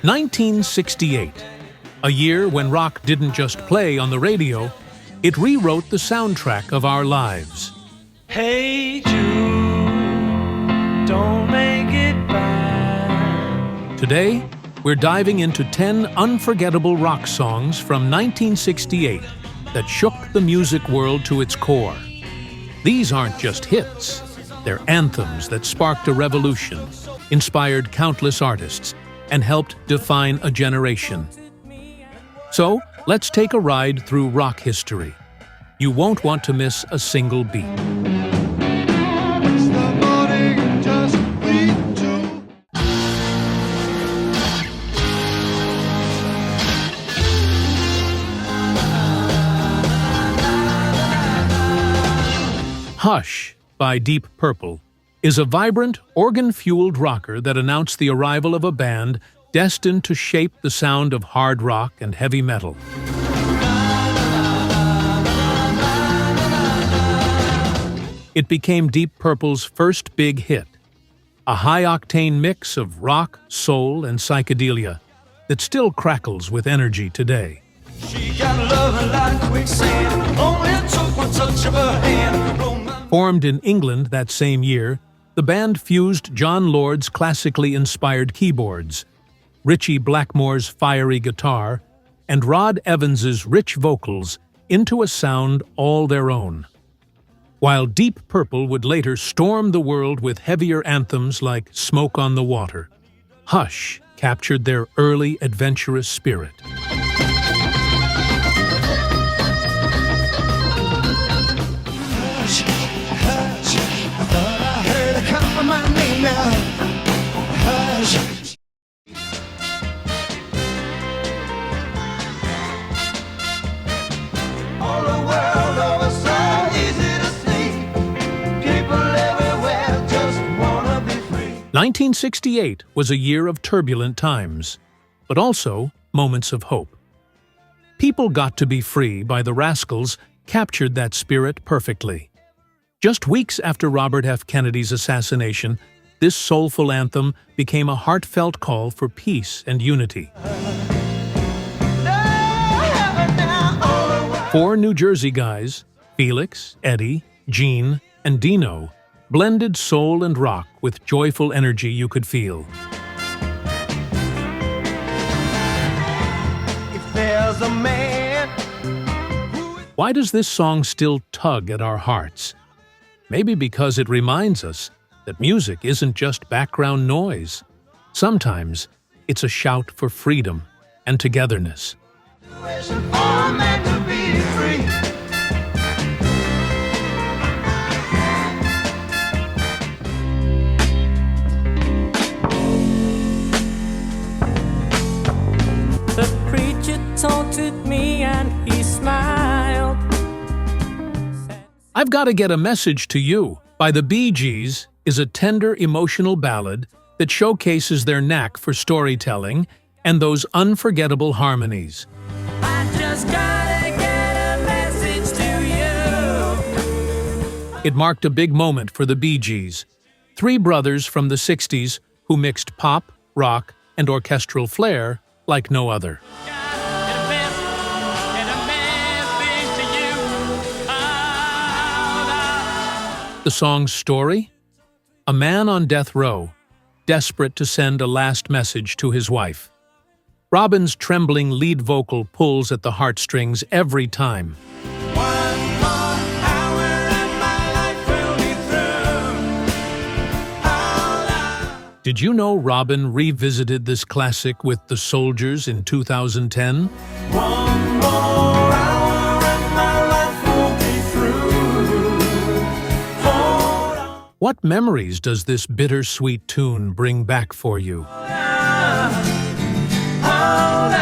1968, a year when rock didn't just play on the radio, it rewrote the soundtrack of our lives. Hey Jude, don't make it bad. Today, we're diving into 10 unforgettable rock songs from 1968 that shook the music world to its core. These aren't just hits, they're anthems that sparked a revolution, inspired countless artists, and helped define a generation. So, let's take a ride through rock history. You won't want to miss a single beat. Hush by Deep Purple is a vibrant, organ-fueled rocker that announced the arrival of a band destined to shape the sound of hard rock and heavy metal. It became Deep Purple's first big hit, a high-octane mix of rock, soul, and psychedelia that still crackles with energy today. She got love like quicksand, only took one touch of her hand. Formed in England that same year, the band fused John Lord's classically inspired keyboards, Ritchie Blackmore's fiery guitar, and Rod Evans's rich vocals into a sound all their own. While Deep Purple would later storm the world with heavier anthems like Smoke on the Water, Hush captured their early adventurous spirit. All the world over so easy to see. People everywhere just wanna be free. 1968 was a year of turbulent times, but also moments of hope. People Got to Be Free by the Rascals captured that spirit perfectly. Just weeks after Robert F. Kennedy's assassination, this soulful anthem became a heartfelt call for peace and unity. Four New Jersey guys, Felix, Eddie, Gene, and Dino, blended soul and rock with joyful energy you could feel. If there's a man Why does this song still tug at our hearts? Maybe because it reminds us that music isn't just background noise. Sometimes it's a shout for freedom and togetherness. for a man to be free. The preacher taunted me and he smiled. I've Got to Get a Message to You by the BeeGees is a tender, emotional ballad that showcases their knack for storytelling and those unforgettable harmonies. I just gotta get a message to you. It marked a big moment for the BeeGees, three brothers from the 60s who mixed pop, rock, and orchestral flair like no other. The song's story? A man on death row, desperate to send a last message to his wife. Robin's trembling lead vocal pulls at the heartstrings every time. Did you know Robin revisited this classic with the Soldiers in 2010? One more hour and my life will be through. Hold on. What memories does this bittersweet tune bring back for you? Hold on.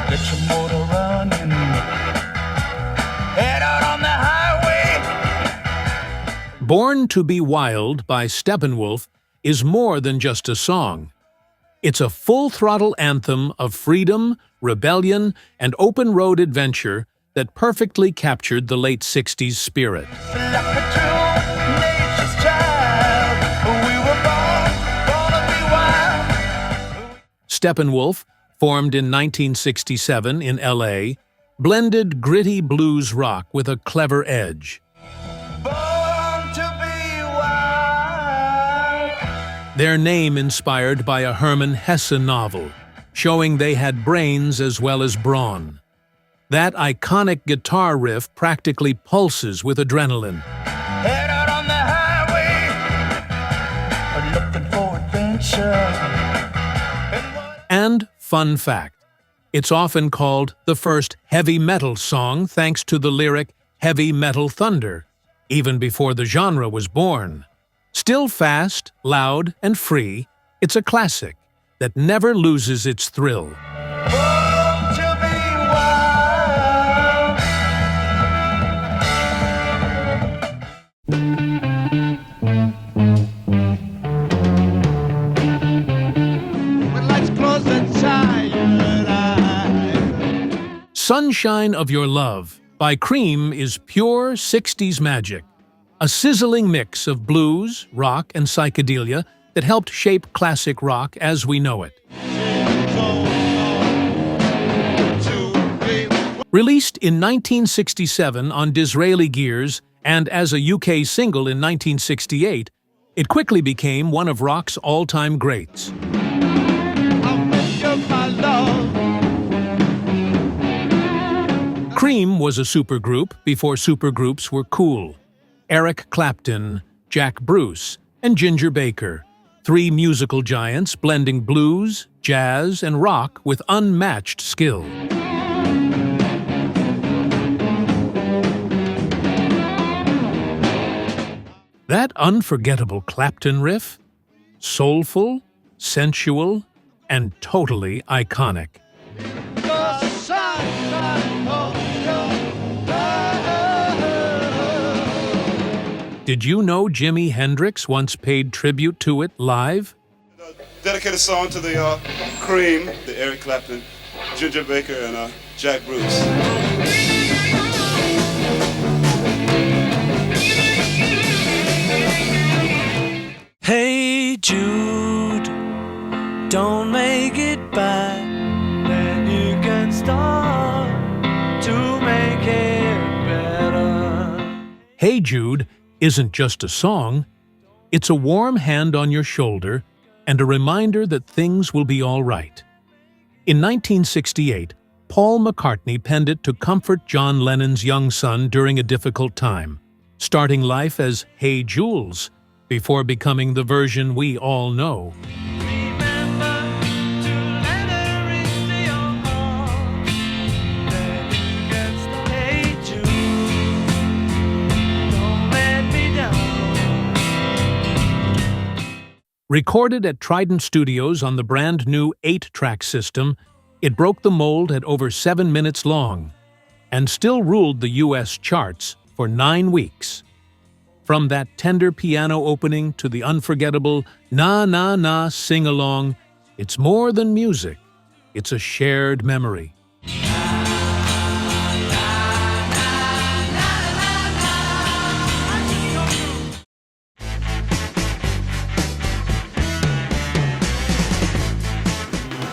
Get your motor running. Head out on the highway. Born to Be Wild by Steppenwolf is more than just a song. It's a full-throttle anthem of freedom, rebellion, and open-road adventure that perfectly captured the late 60s spirit. Like a true nature's child, we were born, gonna be wild. Steppenwolf, formed in 1967 in LA, blended gritty blues rock with a clever edge. Born to be wild. Their name inspired by a Hermann Hesse novel, showing they had brains as well as brawn. That iconic guitar riff practically pulses with adrenaline. Head out on the highway, looking for adventure. And fun fact, it's often called the first heavy metal song thanks to the lyric Heavy Metal Thunder, even before the genre was born. Still fast, loud, and free, it's a classic that never loses its thrill. Born to be wild. With lights close and tired eyes. Sunshine of Your Love by Cream is pure 60s magic, a sizzling mix of blues, rock, and psychedelia that helped shape classic rock as we know it. Released in 1967 on Disraeli Gears and as a UK single in 1968, it quickly became one of rock's all-time greats. Cream was a supergroup before supergroups were cool. Eric Clapton, Jack Bruce, and Ginger Baker, three musical giants blending blues, jazz, and rock with unmatched skill. That unforgettable Clapton riff? Soulful, sensual, and totally iconic. Did you know Jimi Hendrix once paid tribute to it live? Dedicated song to the Cream, the Eric Clapton, Ginger Baker, and Jack Bruce. Hey Jude, don't make it bad. Then you can start to make it better. Hey Jude isn't just a song, it's a warm hand on your shoulder and a reminder that things will be all right. In 1968, Paul McCartney penned it to comfort John Lennon's young son during a difficult time, starting life as Hey Jules, before becoming the version we all know. Remember to let her into your heart. Then you can start. Hey Jude, don't let me down. Recorded at Trident Studios on the brand new 8-track system, it broke the mold at over 7 minutes long and still ruled the US charts for 9 weeks. From that tender piano opening to the unforgettable Na Na Na sing-along, it's more than music, it's a shared memory.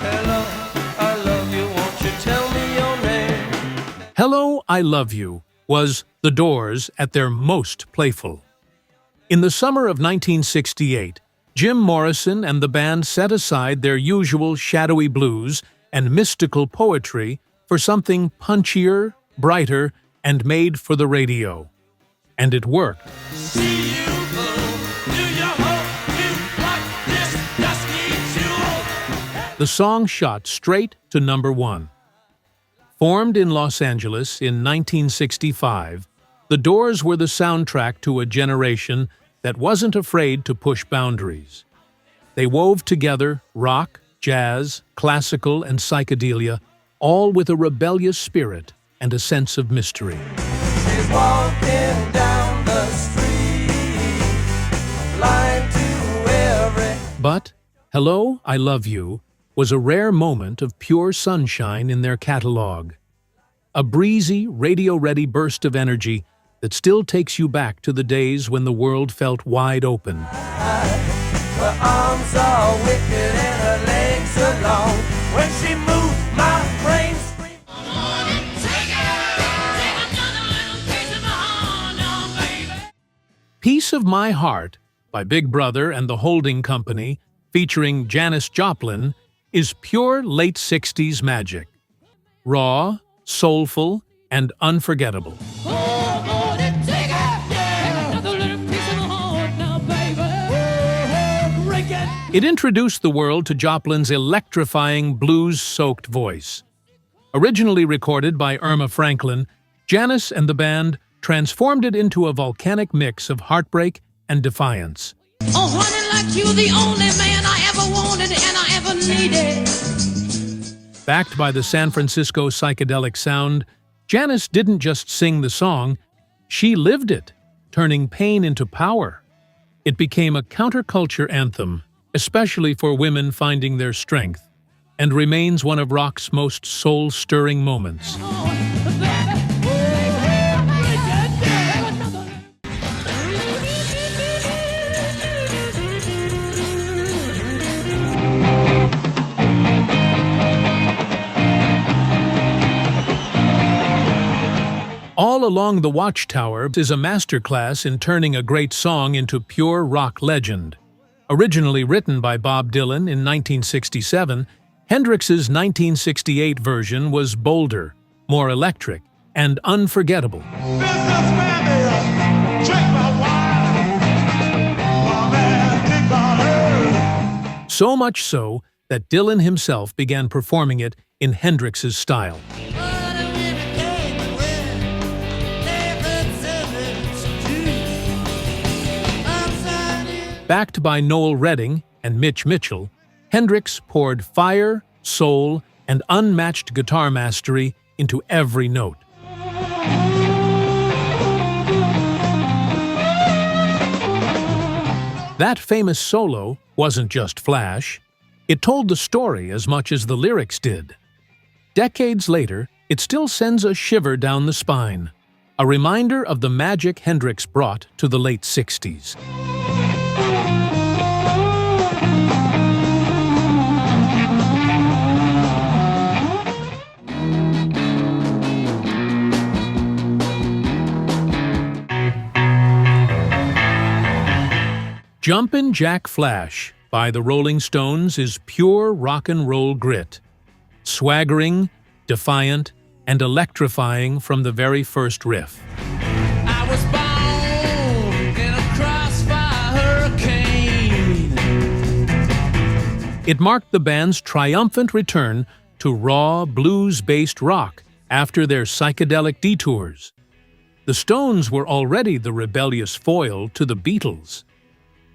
Hello, I love you, won't you tell me your name? Hello, I Love You was The Doors at their most playful. In the summer of 1968, Jim Morrison and the band set aside their usual shadowy blues and mystical poetry for something punchier, brighter, and made for the radio. And it worked. See you go, do you hope you like this? Just needs you hope. The song shot straight to #1. Formed in Los Angeles in 1965, The Doors were the soundtrack to a generation that wasn't afraid to push boundaries. They wove together rock, jazz, classical, and psychedelia, all with a rebellious spirit and a sense of mystery. She's walking down the street, blind to every. But Hello, I Love You was a rare moment of pure sunshine in their catalog. a breezy, radio-ready burst of energy that still takes you back to the days when the world felt wide open. Her arms are wicked and her legs are long. When she moves, my brain screams. Piece of My Heart by Big Brother and the Holding Company, featuring Janis Joplin, is pure late 60s magic. Raw, soulful, and unforgettable. It introduced the world to Joplin's electrifying blues-soaked voice. Originally recorded by Irma Franklin, Janis and the band transformed it into a volcanic mix of heartbreak and defiance. Oh, honey, like you, the only man I ever wanted and I ever needed. Backed by the San Francisco psychedelic sound, Janis didn't just sing the song, she lived it, turning pain into power. It became a counterculture anthem, especially for women finding their strength, and remains one of rock's most soul-stirring moments. All Along the Watchtower is a masterclass in turning a great song into pure rock legend. Originally written by Bob Dylan in 1967, Hendrix's 1968 version was bolder, more electric, and unforgettable. So much so that Dylan himself began performing it in Hendrix's style. Backed by Noel Redding and Mitch Mitchell, Hendrix poured fire, soul, and unmatched guitar mastery into every note. That famous solo wasn't just flash, it told the story as much as the lyrics did. Decades later, it still sends a shiver down the spine, a reminder of the magic Hendrix brought to the late 60s. Jumpin' Jack Flash by the Rolling Stones is pure rock and roll grit. Swaggering, defiant, and electrifying from the very first riff. I was born in a crossfire hurricane. It marked the band's triumphant return to raw, blues-based rock after their psychedelic detours. The Stones were already the rebellious foil to the Beatles.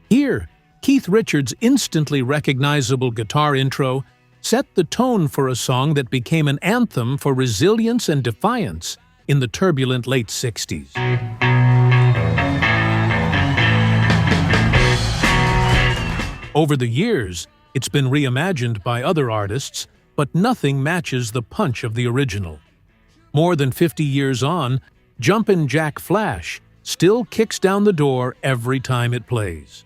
Here, Keith Richards' instantly recognizable guitar intro set the tone for a song that became an anthem for resilience and defiance in the turbulent late 60s. Over the years, it's been reimagined by other artists, but nothing matches the punch of the original. More than 50 years on, Jumpin' Jack Flash still kicks down the door every time it plays.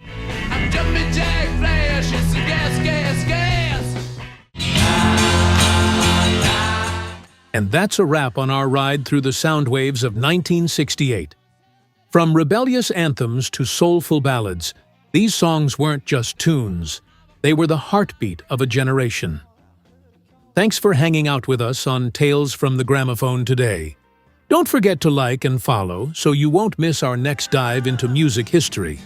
I'm jumping Jack Flash, it's a gas, gas, gas. And that's a wrap on our ride through the sound waves of 1968. From rebellious anthems to soulful ballads, these songs weren't just tunes. They were the heartbeat of a generation. Thanks for hanging out with us on Tales from the Gramophone today. Don't forget to like and follow so you won't miss our next dive into music history.